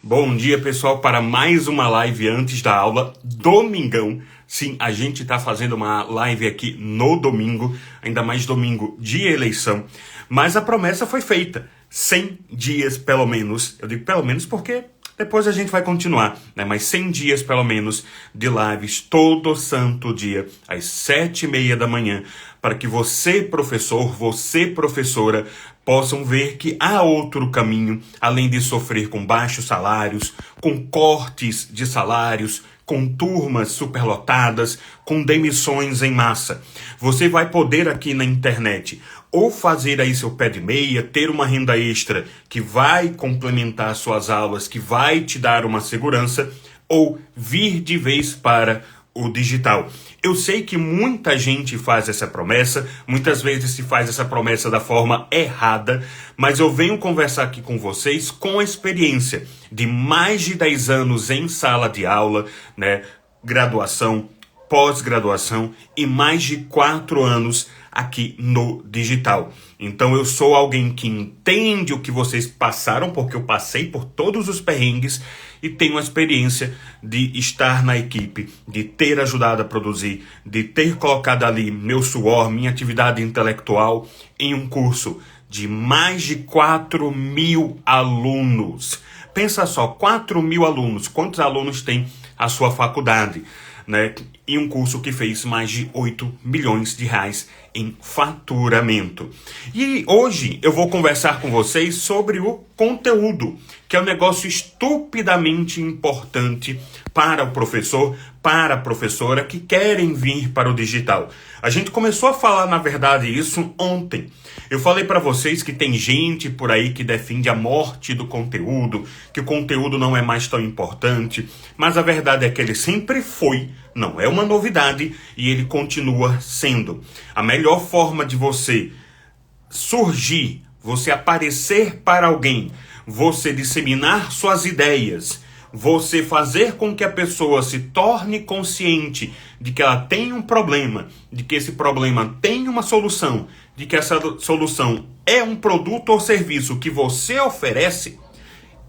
Bom dia, pessoal, para mais uma live antes da aula, domingão. Sim, a gente está fazendo uma live aqui no domingo, ainda mais domingo de eleição. Mas a promessa foi feita, 100 dias pelo menos. Eu digo pelo menos porque depois a gente vai continuar, né? Mas 100 dias pelo menos de lives todo santo dia, às 7h30 da manhã, para que você, professor, você, professora, possam ver que há outro caminho, além de sofrer com baixos salários, com cortes de salários, com turmas superlotadas, com demissões em massa. Você vai poder aqui na internet ou fazer aí seu pé de meia, ter uma renda extra que vai complementar suas aulas, que vai te dar uma segurança, ou vir de vez para o digital. Eu sei que muita gente faz essa promessa, muitas vezes se faz essa promessa da forma errada, mas eu venho conversar aqui com vocês com a experiência de mais de 10 anos em sala de aula, né, graduação, pós-graduação e mais de 4 anos aqui no digital. Então eu sou alguém que entende o que vocês passaram, porque eu passei por todos os perrengues e tenho a experiência de estar na equipe, de ter ajudado a produzir, de ter colocado ali meu suor, minha atividade intelectual em um curso de mais de 4.000 alunos. Pensa só, 4.000 alunos, quantos alunos tem a sua faculdade, né? E um curso que fez mais de 8 milhões de reais em faturamento. E hoje eu vou conversar com vocês sobre o conteúdo, que é um negócio estupidamente importante para o professor, para a professora que querem vir para o digital. A gente começou a falar, na verdade, isso ontem. Eu falei para vocês que tem gente por aí que defende a morte do conteúdo, que o conteúdo não é mais tão importante, mas a verdade é que ele sempre foi, não é uma novidade, e ele continua sendo. A melhor forma de você surgir, você aparecer para alguém, você disseminar suas ideias, você fazer com que a pessoa se torne consciente de que ela tem um problema, de que esse problema tem uma solução, de que essa solução é um produto ou serviço que você oferece,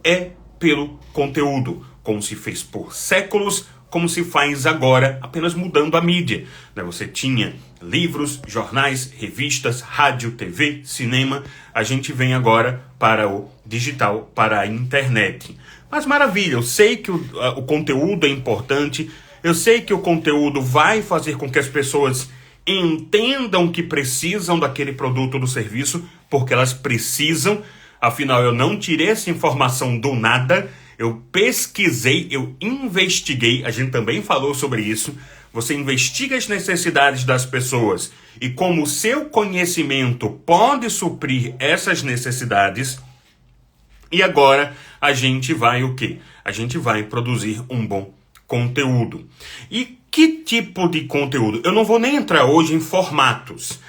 é pelo conteúdo, como se fez por séculos, como se faz agora, apenas mudando a mídia. Você tinha livros, jornais, revistas, rádio, TV, cinema. A gente vem agora para o digital, para a internet. Mas maravilha, eu sei que o conteúdo é importante, eu sei que o conteúdo vai fazer com que as pessoas entendam que precisam daquele produto ou do serviço, porque elas precisam. Afinal, eu não tirei essa informação do nada, eu pesquisei, eu investiguei, a gente também falou sobre isso. Você investiga as necessidades das pessoas e como o seu conhecimento pode suprir essas necessidades. E agora a gente vai o quê? A gente vai produzir um bom conteúdo. E que tipo de conteúdo? Eu não vou nem entrar hoje em formatos.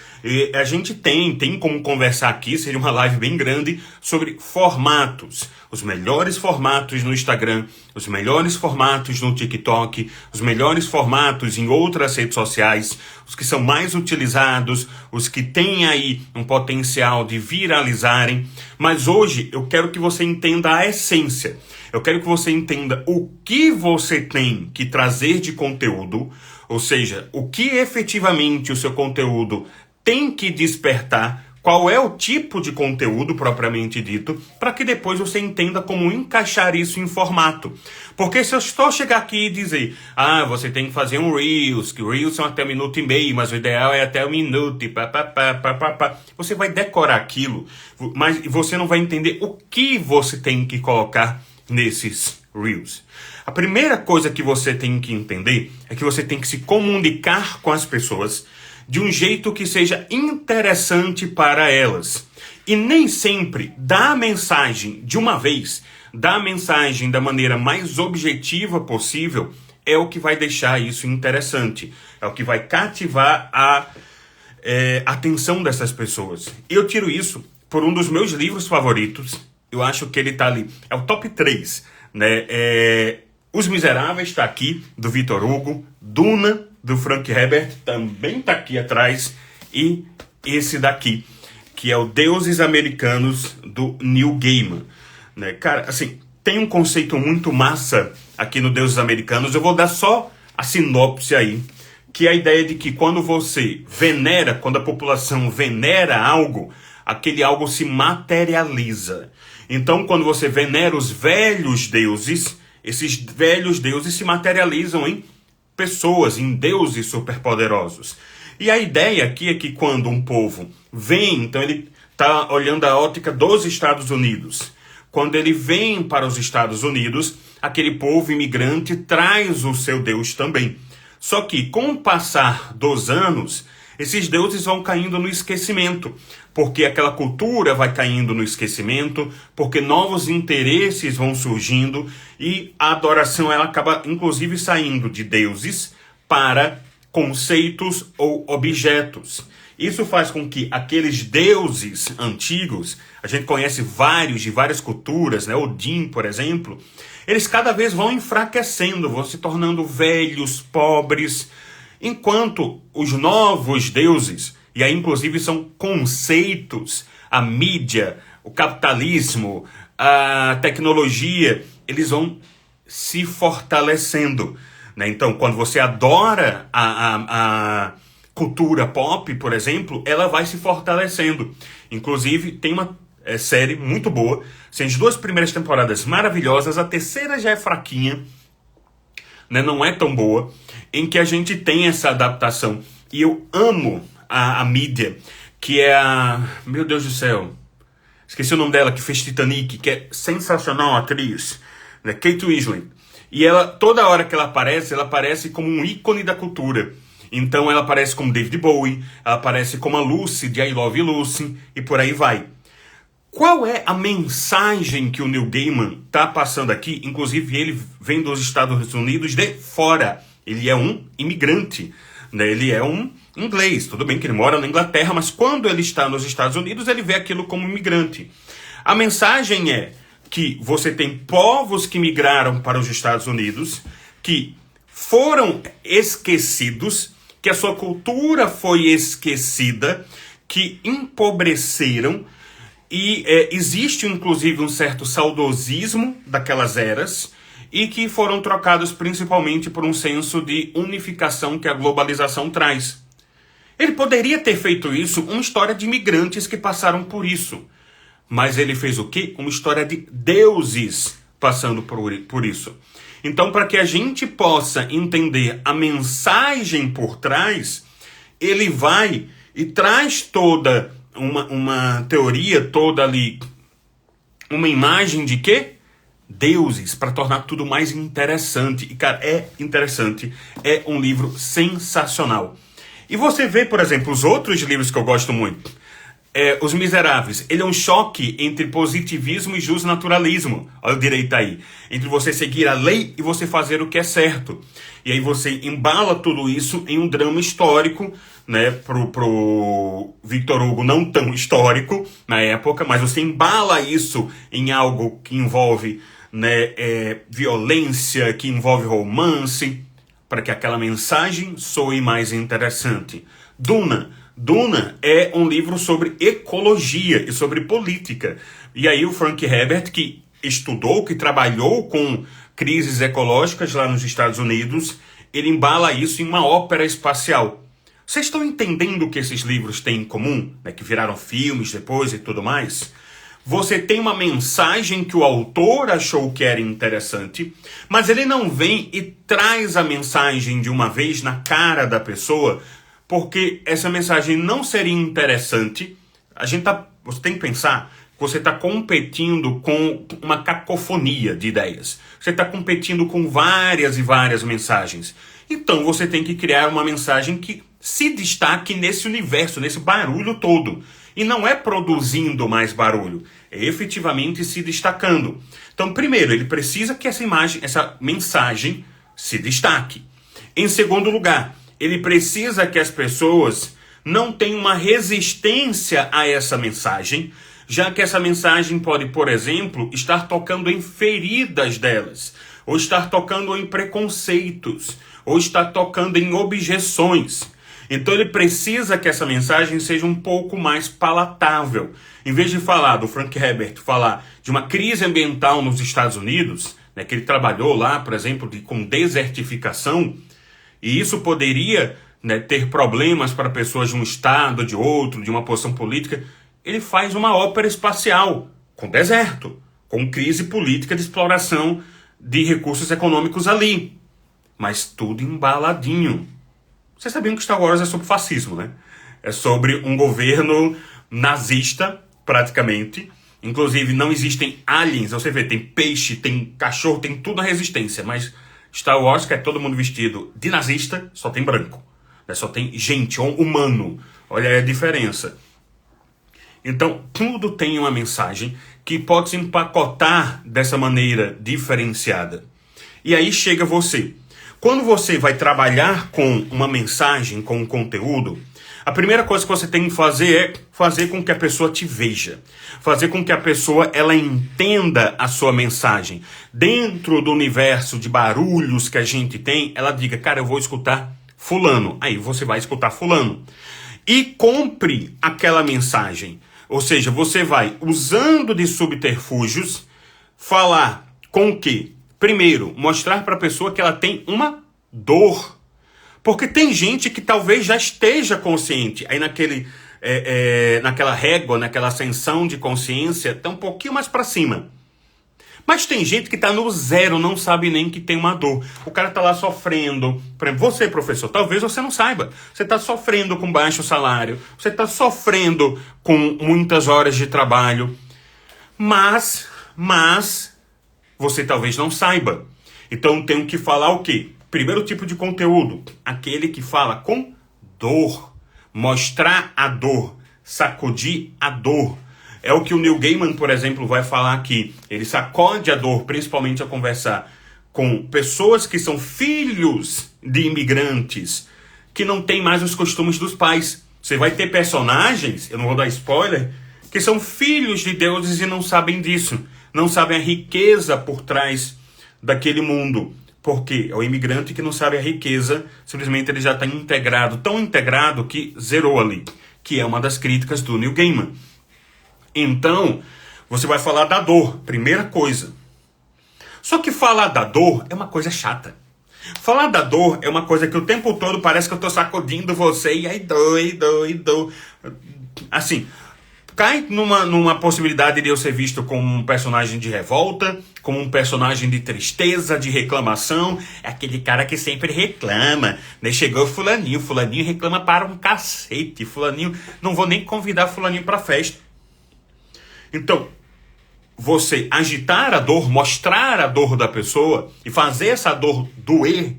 A gente tem como conversar aqui, seria uma live bem grande, sobre formatos. Os melhores formatos no Instagram, os melhores formatos no TikTok, os melhores formatos em outras redes sociais, os que são mais utilizados, os que têm aí um potencial de viralizarem. Mas hoje eu quero que você entenda a essência. Eu quero que você entenda o que você tem que trazer de conteúdo, ou seja, o que efetivamente o seu conteúdo tem que despertar, qual é o tipo de conteúdo propriamente dito, para que depois você entenda como encaixar isso em formato. Porque se eu só chegar aqui e dizer, você tem que fazer um Reels, que Reels são até 1,5 minutos, mas o ideal é até 1 minuto, e você vai decorar aquilo, mas você não vai entender o que você tem que colocar nesses Reels. A primeira coisa que você tem que entender é que você tem que se comunicar com as pessoas de um jeito que seja interessante para elas. E nem sempre dar a mensagem de uma vez, dar a mensagem da maneira mais objetiva possível, é o que vai deixar isso interessante. É o que vai cativar a atenção dessas pessoas. Eu tiro isso por um dos meus livros favoritos. Eu acho que ele está ali. É o top 3. Né? Os Miseráveis está aqui, do Victor Hugo. Duna, do Frank Herbert, também está aqui atrás. E esse daqui, que é o Deuses Americanos, do Neil Gaiman. Né? Cara, assim, tem um conceito muito massa aqui no Deuses Americanos. Eu vou dar só a sinopse aí, que é a ideia de que quando você venera, quando a população venera algo, aquele algo se materializa. Então, quando você venera os velhos deuses, esses velhos deuses se materializam em pessoas, em deuses superpoderosos. E a ideia aqui é que quando um povo vem, então ele está olhando a ótica dos Estados Unidos. Quando ele vem para os Estados Unidos, aquele povo imigrante traz o seu Deus também. Só que com o passar dos anos, esses deuses vão caindo no esquecimento, porque aquela cultura vai caindo no esquecimento, porque novos interesses vão surgindo e a adoração ela acaba inclusive saindo de deuses para conceitos ou objetos. Isso faz com que aqueles deuses antigos, a gente conhece vários de várias culturas, né? Odin, por exemplo, eles cada vez vão enfraquecendo, vão se tornando velhos, pobres, enquanto os novos deuses, e aí inclusive são conceitos, a mídia, o capitalismo, a tecnologia, eles vão se fortalecendo, né? Então, quando você adora a cultura pop, por exemplo, ela vai se fortalecendo. Inclusive, tem uma série muito boa, sem as 2 primeiras temporadas maravilhosas, a terceira já é fraquinha, né? Não é tão boa, em que a gente tem essa adaptação. E eu amo a mídia, que é a... Meu Deus do céu, esqueci o nome dela, que fez Titanic, que é sensacional, a atriz, né? Kate Winslet. E ela, toda hora que ela aparece como um ícone da cultura. Então ela aparece como David Bowie, ela aparece como a Lucy de I Love Lucy, e por aí vai. Qual é a mensagem que o Neil Gaiman está passando aqui? Inclusive ele vem dos Estados Unidos de fora. Ele é um imigrante, né? Ele é um inglês. Tudo bem que ele mora na Inglaterra, mas quando ele está nos Estados Unidos, ele vê aquilo como imigrante. A mensagem é que você tem povos que migraram para os Estados Unidos, que foram esquecidos, que a sua cultura foi esquecida, que empobreceram, e existe inclusive um certo saudosismo daquelas eras, e que foram trocados principalmente por um senso de unificação que a globalização traz. Ele poderia ter feito isso, uma história de imigrantes que passaram por isso. Mas ele fez o quê? Uma história de deuses passando por isso. Então, para que a gente possa entender a mensagem por trás, ele vai e traz toda uma teoria, toda ali, uma imagem de quê? Deuses, para tornar tudo mais interessante. E, cara, é interessante. É um livro sensacional. E você vê, por exemplo, os outros livros que eu gosto muito. Os Miseráveis. Ele é um choque entre positivismo e justnaturalismo. Olha o direito aí. Entre você seguir a lei e você fazer o que é certo. E aí você embala tudo isso em um drama histórico, né? Pro Victor Hugo não tão histórico na época, mas você embala isso em algo que envolve, né, violência, que envolve romance, para que aquela mensagem soe mais interessante. Duna é um livro sobre ecologia e sobre política. E aí o Frank Herbert, que estudou, que trabalhou com crises ecológicas lá nos Estados Unidos, ele embala isso em uma ópera espacial. Vocês estão entendendo o que esses livros têm em comum? Né, que viraram filmes depois e tudo mais? Você tem uma mensagem que o autor achou que era interessante, mas ele não vem e traz a mensagem de uma vez na cara da pessoa, porque essa mensagem não seria interessante. Você tem que pensar que você está competindo com uma cacofonia de ideias. Você está competindo com várias e várias mensagens. Então você tem que criar uma mensagem que se destaque nesse universo, nesse barulho todo. E não é produzindo mais barulho, é efetivamente se destacando. Então, primeiro, ele precisa que essa mensagem se destaque. Em segundo lugar, ele precisa que as pessoas não tenham uma resistência a essa mensagem, já que essa mensagem pode, por exemplo, estar tocando em feridas delas, ou estar tocando em preconceitos, ou estar tocando em objeções. Então ele precisa que essa mensagem seja um pouco mais palatável. Em vez de falar do Frank Herbert, falar de uma crise ambiental nos Estados Unidos, né, que ele trabalhou lá, por exemplo, com desertificação, e isso poderia, né, ter problemas para pessoas de um estado, de outro, de uma posição política, ele faz uma ópera espacial com deserto, com crise política de exploração de recursos econômicos ali. Mas tudo embaladinho. Vocês sabiam que Star Wars é sobre fascismo, né? É sobre um governo nazista, praticamente. Inclusive, não existem aliens. Você vê, tem peixe, tem cachorro, tem tudo na resistência. Mas Star Wars, que é todo mundo vestido de nazista, só tem branco. Né? Só tem gente, humano. Olha a diferença. Então, tudo tem uma mensagem que pode se empacotar dessa maneira diferenciada. E aí chega você. Quando você vai trabalhar com uma mensagem, com um conteúdo, a primeira coisa que você tem que fazer é fazer com que a pessoa te veja. Fazer com que a pessoa ela entenda a sua mensagem. Dentro do universo de barulhos que a gente tem, ela diga, cara, eu vou escutar fulano. Aí você vai escutar fulano. E compre aquela mensagem. Ou seja, você vai, usando de subterfúgios, falar com o quê? Primeiro, mostrar para a pessoa que ela tem uma dor. Porque tem gente que talvez já esteja consciente. Aí naquela régua, naquela ascensão de consciência, está um pouquinho mais para cima. Mas tem gente que está no zero, não sabe nem que tem uma dor. O cara está lá sofrendo. Por exemplo, você, professor, talvez você não saiba. Você está sofrendo com baixo salário. Você está sofrendo com muitas horas de trabalho. Mas você talvez não saiba. Então tenho que falar o quê? Primeiro tipo de conteúdo, aquele que fala com dor. Mostrar a dor, sacudir a dor. É o que o Neil Gaiman, por exemplo, vai falar aqui. Ele sacode a dor, principalmente a conversar com pessoas que são filhos de imigrantes, que não têm mais os costumes dos pais. Você vai ter personagens, eu não vou dar spoiler, que são filhos de deuses e não sabem disso. Não sabem a riqueza por trás daquele mundo. Porque é o imigrante que não sabe a riqueza, simplesmente ele já está integrado, tão integrado que zerou ali. Que é uma das críticas do Neil Gaiman. Então, você vai falar da dor, primeira coisa. Só que falar da dor é uma coisa chata. Falar da dor é uma coisa que o tempo todo parece que eu estou sacudindo você e aí dou. Assim, cai numa possibilidade de eu ser visto como um personagem de revolta, como um personagem de tristeza, de reclamação. É aquele cara que sempre reclama, né? Chegou fulaninho reclama para um cacete. Fulaninho, não vou nem convidar fulaninho para festa. Então, você agitar a dor, mostrar a dor da pessoa e fazer essa dor doer,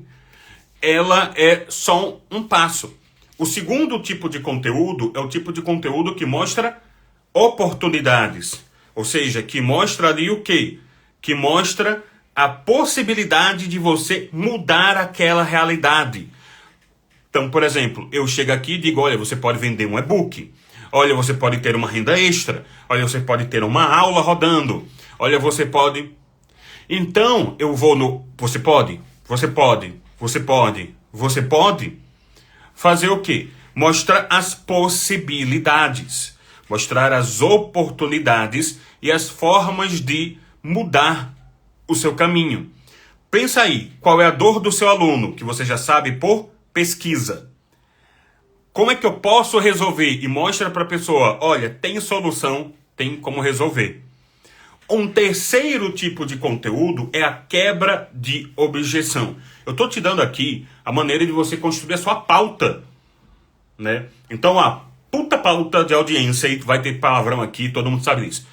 ela é só um passo. O segundo tipo de conteúdo é o tipo de conteúdo que mostra oportunidades. Ou seja, que mostra ali o quê? Que mostra a possibilidade de você mudar aquela realidade. Então, por exemplo, eu chego aqui e digo, olha, você pode vender um e-book. Olha, você pode ter uma renda extra. Olha, você pode ter uma aula rodando. Olha, você pode... Então, eu vou no... Você pode fazer o quê? Mostrar as possibilidades. Mostrar as oportunidades e as formas de mudar o seu caminho. Pensa aí, qual é a dor do seu aluno, que você já sabe por pesquisa. Como é que eu posso resolver? E mostra para a pessoa, olha, tem solução, tem como resolver. Um terceiro tipo de conteúdo é a quebra de objeção. Eu estou te dando aqui a maneira de você construir a sua pauta, né? Então, a puta pauta de audiência, e vai ter palavrão aqui, todo mundo sabe disso.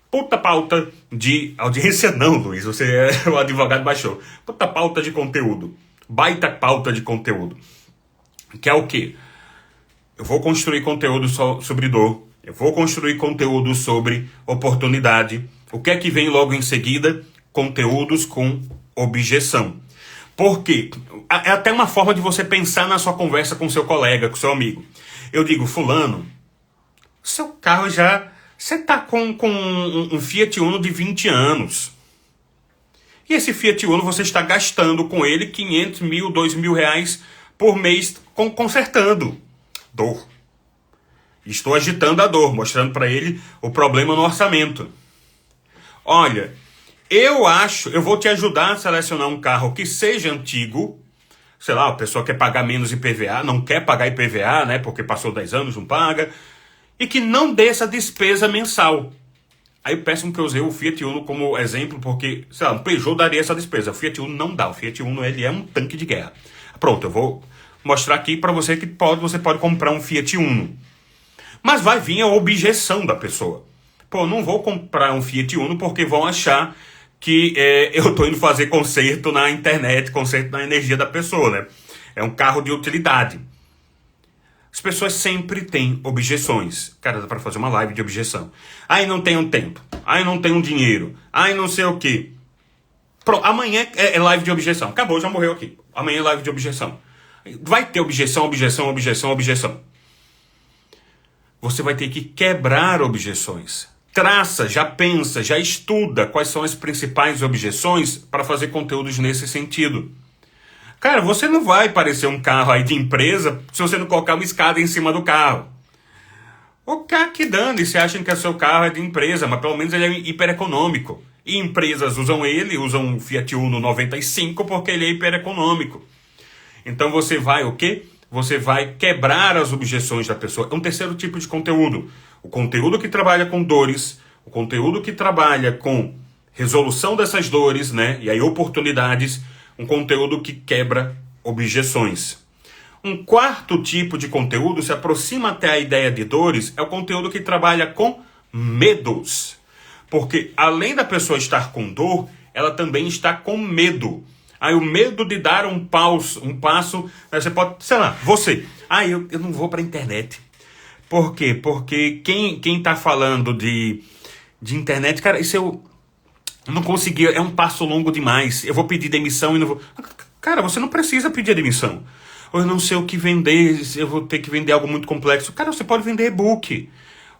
Puta pauta de audiência não, Luiz, você é o advogado baixou. Puta pauta de conteúdo. Baita pauta de conteúdo. Que é o quê? Eu vou construir conteúdo sobre dor. Eu vou construir conteúdo sobre oportunidade. O que é que vem logo em seguida? Conteúdos com objeção. Por quê? É até uma forma de você pensar na sua conversa com seu colega, com seu amigo. Eu digo, fulano, seu carro já... Você está com um Fiat Uno de 20 anos. E esse Fiat Uno você está gastando com ele 500 mil, 2 mil reais por mês consertando. Dor. Estou agitando a dor, mostrando para ele o problema no orçamento. Olha, eu vou te ajudar a selecionar um carro que seja antigo. Sei lá, a pessoa quer pagar menos IPVA, não quer pagar IPVA, né? Porque passou 10 anos, não paga. E que não dê essa despesa mensal. Aí eu peço que eu usei o Fiat Uno como exemplo, porque, sei lá, um Peugeot daria essa despesa. O Fiat Uno não dá. O Fiat Uno, ele é um tanque de guerra. Pronto, eu vou mostrar aqui para você que você pode comprar um Fiat Uno. Mas vai vir a objeção da pessoa. Pô, não vou comprar um Fiat Uno porque vão achar que eu estou indo fazer conserto na internet, conserto na energia da pessoa, né? É um carro de utilidade. As pessoas sempre têm objeções. Cara, dá para fazer uma live de objeção. Ai, não tenho tempo. Ai, não tenho dinheiro. Ai, não sei o quê. Pronto, amanhã é live de objeção. Acabou, já morreu aqui. Amanhã é live de objeção. Vai ter objeção, objeção, objeção, objeção. Você vai ter que quebrar objeções. Traça, já pensa, já estuda quais são as principais objeções para fazer conteúdos nesse sentido. Cara, você não vai parecer um carro aí de empresa se você não colocar uma escada em cima do carro. O cara que dane se acham que o seu carro é de empresa, mas pelo menos ele é hipereconômico. E empresas usam o Fiat Uno 95 porque ele é hipereconômico. Então você vai o quê? Você vai quebrar as objeções da pessoa. É um terceiro tipo de conteúdo. O conteúdo que trabalha com dores, o conteúdo que trabalha com resolução dessas dores, né? E aí oportunidades, um conteúdo que quebra objeções. Um quarto tipo de conteúdo, se aproxima até a ideia de dores, é o conteúdo que trabalha com medos. Porque além da pessoa estar com dor, ela também está com medo. Aí o medo de dar um passo, você pode, sei lá, eu não vou para a internet. Por quê? Porque quem está falando de internet, cara, isso eu não consegui, é um passo longo demais. Eu vou pedir demissão e não vou... Cara, você não precisa pedir demissão. Ou eu não sei o que vender, eu vou ter que vender algo muito complexo. Cara, você pode vender e-book.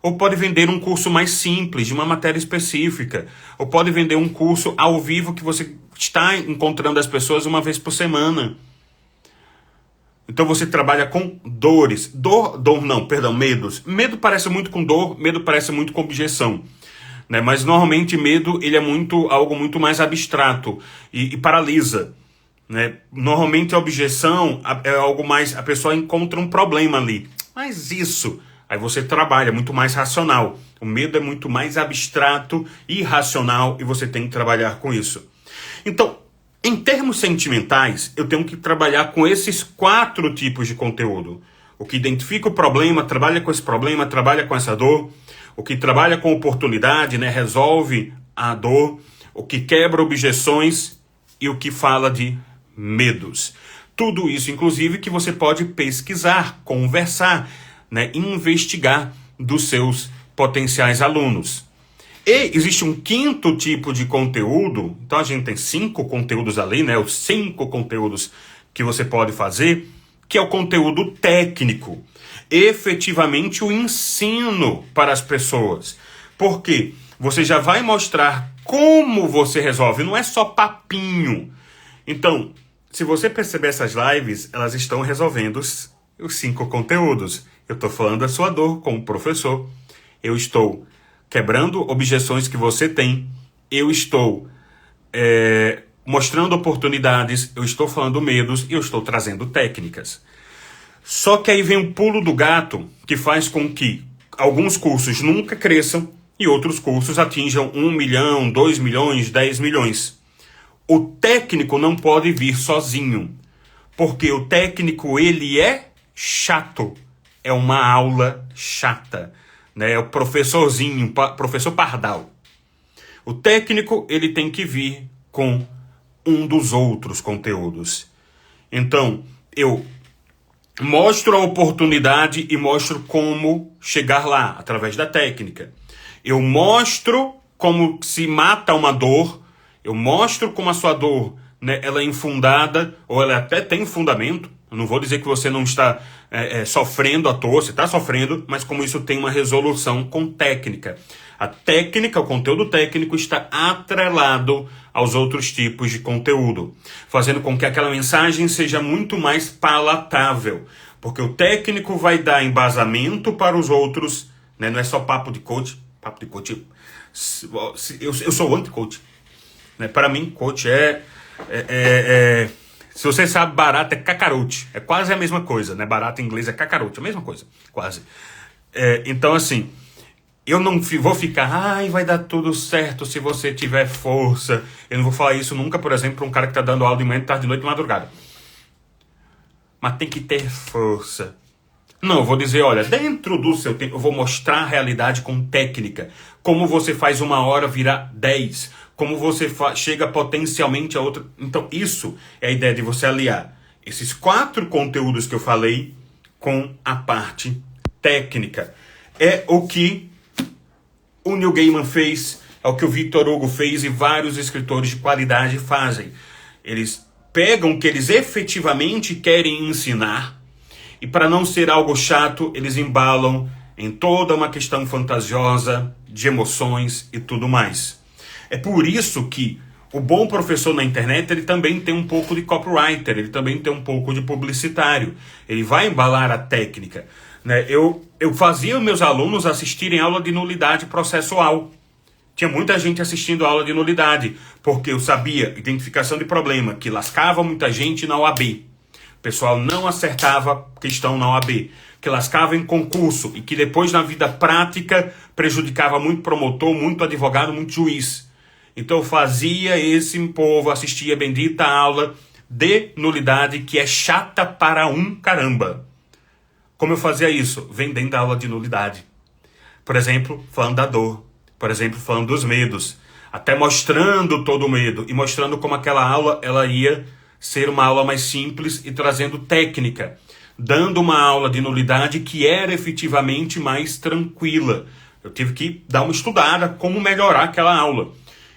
Ou pode vender um curso mais simples, de uma matéria específica. Ou pode vender um curso ao vivo que você está encontrando as pessoas uma vez por semana. Então você trabalha com dores. Medos. Medo parece muito com dor, medo parece muito com objeção. Né? Mas normalmente medo ele é algo muito mais abstrato e paralisa. Né? Normalmente a objeção é algo mais... A pessoa encontra um problema ali. Mas isso... Aí você trabalha muito mais racional. O medo é muito mais abstrato e irracional e você tem que trabalhar com isso. Então, em termos sentimentais, eu tenho que trabalhar com esses 4 tipos de conteúdo. O que identifica o problema, trabalha com esse problema, trabalha com essa dor. O que trabalha com oportunidade, né, resolve a dor. O que quebra objeções e o que fala de medos. Tudo isso, inclusive, que você pode pesquisar, conversar, né, investigar dos seus potenciais alunos. E existe um 5º tipo de conteúdo, então a gente tem 5 conteúdos ali, né, os 5 conteúdos que você pode fazer, que é o conteúdo técnico, efetivamente o ensino para as pessoas. Porque você já vai mostrar como você resolve, não é só papinho. Então, se você perceber essas lives, elas estão resolvendo os 5 conteúdos. Eu estou falando da sua dor como professor. Eu estou quebrando objeções que você tem. Eu estou mostrando oportunidades. Eu estou falando medos. E eu estou trazendo técnicas. Só que aí vem um pulo do gato que faz com que alguns cursos nunca cresçam e outros cursos atinjam 1 milhão, 2 milhões, 10 milhões. O técnico não pode vir sozinho. Porque o técnico, ele é chato. É uma aula chata, né? É o professorzinho, professor Pardal. O técnico, ele tem que vir com um dos outros conteúdos. Então, eu mostro a oportunidade e mostro como chegar lá, através da técnica. Eu mostro como se mata uma dor, eu mostro como a sua dor, né, ela é infundada, ou ela até tem fundamento. Eu não vou dizer que você não está sofrendo à toa, você está sofrendo, mas como isso tem uma resolução com técnica. A técnica, o conteúdo técnico está atrelado aos outros tipos de conteúdo, fazendo com que aquela mensagem seja muito mais palatável. Porque o técnico vai dar embasamento para os outros, né? Não é só papo de coach. Papo de coach, eu sou anti-coach. Né? Para mim, coach se você sabe, barata é cacarote. É quase a mesma coisa, né? Barata em inglês é cacarote, a mesma coisa, quase. Então, assim, eu não vou ficar, ai, vai dar tudo certo se você tiver força. Eu não vou falar isso nunca, por exemplo, para um cara que está dando aula de manhã, de tarde, de noite, de madrugada. Mas tem que ter força. Não, eu vou dizer, olha, dentro do seu tempo, eu vou mostrar a realidade com técnica. Como você faz 1 hora virar 10. Como você chega potencialmente a outra. Então, isso é a ideia de você aliar esses 4 conteúdos que eu falei com a parte técnica. É o que o Neil Gaiman fez, é o que o Victor Hugo fez e vários escritores de qualidade fazem. Eles pegam o que eles efetivamente querem ensinar e, para não ser algo chato, eles embalam em toda uma questão fantasiosa, de emoções e tudo mais. É por isso que o bom professor na internet, ele também tem um pouco de copywriter, ele também tem um pouco de publicitário. Ele vai embalar a técnica. Né? Eu fazia meus alunos assistirem aula de nulidade processual. Tinha muita gente assistindo aula de nulidade, porque eu sabia, identificação de problema, que lascava muita gente na OAB. O pessoal não acertava questão na OAB, que lascava em concurso e que depois na vida prática prejudicava muito promotor, muito advogado, muito juiz. Então eu fazia esse povo assistir a bendita aula de nulidade, que é chata para um caramba. Como eu fazia isso? Vendendo a aula de nulidade. Por exemplo, falando da dor. Por exemplo, falando dos medos. Até mostrando todo o medo. E mostrando como aquela aula ela ia ser uma aula mais simples e trazendo técnica. Dando uma aula de nulidade que era efetivamente mais tranquila. Eu tive que dar uma estudada como melhorar aquela aula.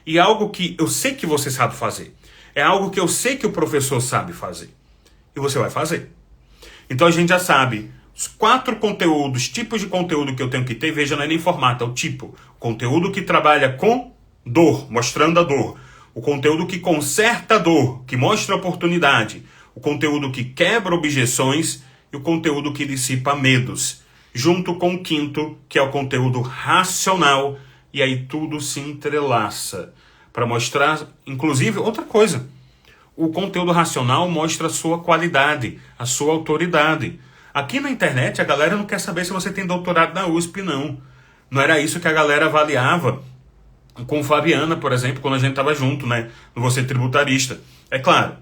E algo que eu sei que você sabe fazer. É algo que eu sei que o professor sabe fazer. E você vai fazer. Então a gente já sabe os 4 conteúdos, tipos de conteúdo que eu tenho que ter. Veja, não é nem formato, é o tipo. Conteúdo que trabalha com dor, mostrando a dor. O conteúdo que conserta a dor, que mostra a oportunidade. O conteúdo que quebra objeções e o conteúdo que dissipa medos. Junto com o 5º, que é o conteúdo racional. E aí tudo se entrelaça. Para mostrar, inclusive, outra coisa. O conteúdo racional mostra a sua qualidade, a sua autoridade. Aqui na internet a galera não quer saber se você tem doutorado na USP, não. Não era isso que a galera avaliava com Fabiana, por exemplo, quando a gente estava junto, né? No Você Tributarista. É claro,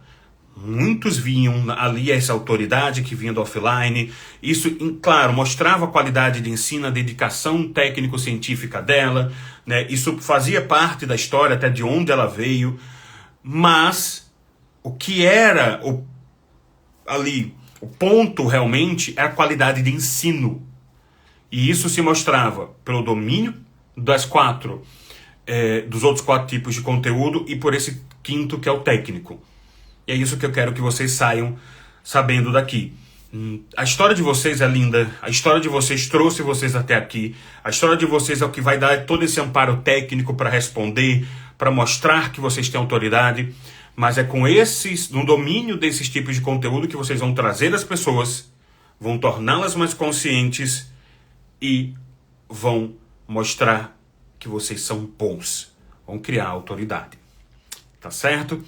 muitos viam ali essa autoridade que vinha do offline. Isso, claro, mostrava a qualidade de ensino, a dedicação técnico-científica dela, né? Isso fazia parte da história, até de onde ela veio. Mas o que era o ponto realmente é a qualidade de ensino. E isso se mostrava pelo domínio dos outros 4 tipos de conteúdo e por esse 5º que é o técnico. E é isso que eu quero que vocês saiam sabendo daqui. A história de vocês é linda, a história de vocês trouxe vocês até aqui, a história de vocês é o que vai dar todo esse amparo técnico para responder, para mostrar que vocês têm autoridade, mas é no domínio desses tipos de conteúdo que vocês vão trazer as pessoas, vão torná-las mais conscientes e vão mostrar que vocês são bons, vão criar autoridade. Tá certo?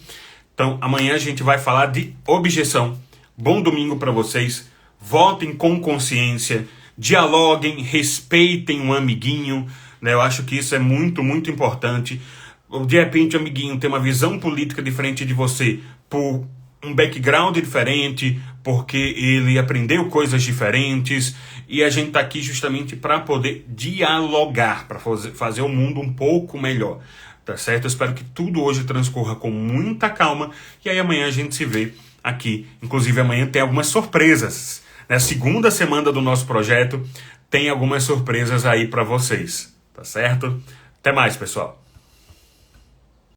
Então, amanhã a gente vai falar de objeção. Bom domingo para vocês. Votem com consciência. Dialoguem, respeitem um amiguinho. Né? Eu acho que isso é muito, muito importante. De repente o amiguinho tem uma visão política diferente de você por um background diferente, porque ele aprendeu coisas diferentes. E a gente está aqui justamente para poder dialogar, para fazer o mundo um pouco melhor. Tá certo? Eu espero que tudo hoje transcorra com muita calma. E aí amanhã a gente se vê aqui. Inclusive amanhã tem algumas surpresas. Na segunda semana do nosso projeto tem algumas surpresas aí para vocês. Tá certo? Até mais, pessoal.